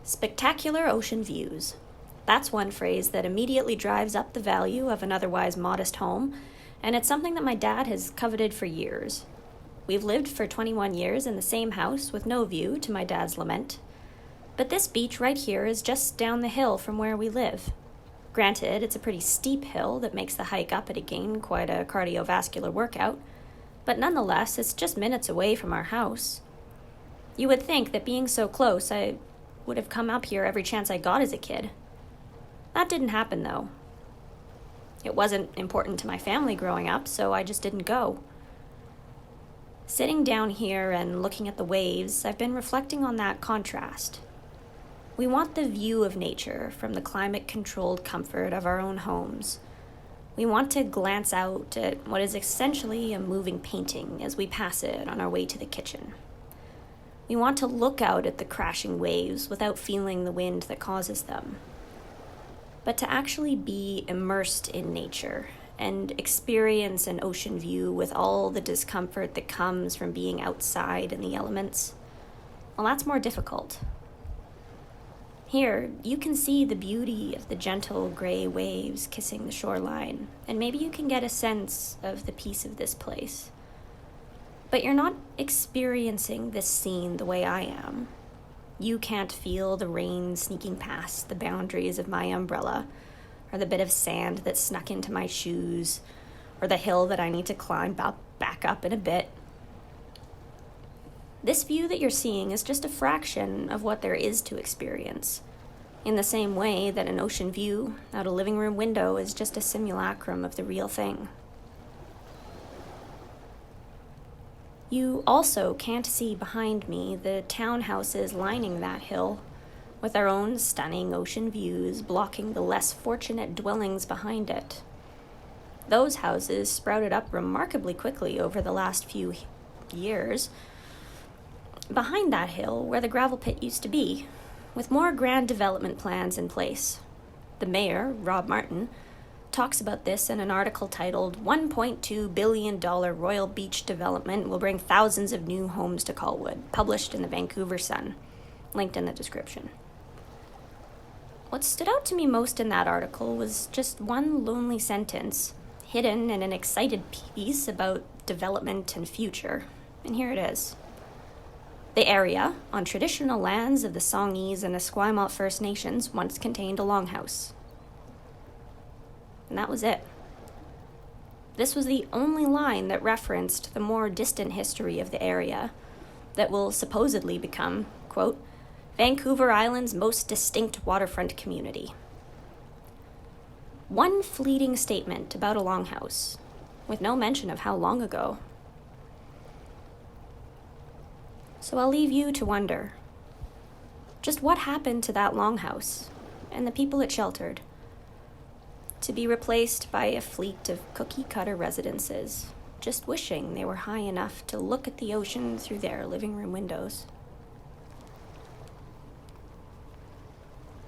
Spectacular ocean views. That's one phrase that immediately drives up the value of an otherwise modest home, and it's something that my dad has coveted for years. We've lived for 21 years in the same house with no view, to my dad's lament. But this beach right here is just down the hill from where we live. Granted, it's a pretty steep hill that makes the hike up it again quite a cardiovascular workout, but nonetheless, it's just minutes away from our house. You would think that being so close, I would have come up here every chance I got as a kid. That didn't happen, though. It wasn't important to my family growing up, so I just didn't go. Sitting down here and looking at the waves, I've been reflecting on that contrast. We want the view of nature from the climate-controlled comfort of our own homes. We want to glance out at what is essentially a moving painting as we pass it on our way to the kitchen. We want to look out at the crashing waves without feeling the wind that causes them. But to actually be immersed in nature and experience an ocean view with all the discomfort that comes from being outside in the elements, well, that's more difficult. Here, you can see the beauty of the gentle gray waves kissing the shoreline, and maybe you can get a sense of the peace of this place. But you're not experiencing this scene the way I am. You can't feel the rain sneaking past the boundaries of my umbrella, or the bit of sand that snuck into my shoes, or the hill that I need to climb back up in a bit. This view that you're seeing is just a fraction of what there is to experience, in the same way that an ocean view out a living room window is just a simulacrum of the real thing. You also can't see behind me the townhouses lining that hill, with their own stunning ocean views blocking the less fortunate dwellings behind it. Those houses sprouted up remarkably quickly over the last few years, behind that hill where the gravel pit used to be, with more grand development plans in place. The mayor, Rob Martin, talks about this in an article titled $1.2 billion Royal Beach Development Will Bring Thousands of New Homes to Colwood, published in the Vancouver Sun, linked in the description. What stood out to me most in that article was just one lonely sentence, hidden in an excited piece about development and future, and here it is. The area, on traditional lands of the Songhees and Esquimalt First Nations, once contained a longhouse. And that was it. This was the only line that referenced the more distant history of the area that will supposedly become, quote, Vancouver Island's most distinct waterfront community. One fleeting statement about a longhouse, with no mention of how long ago. So I'll leave you to wonder, just what happened to that longhouse and the people it sheltered, to be replaced by a fleet of cookie-cutter residences, just wishing they were high enough to look at the ocean through their living room windows.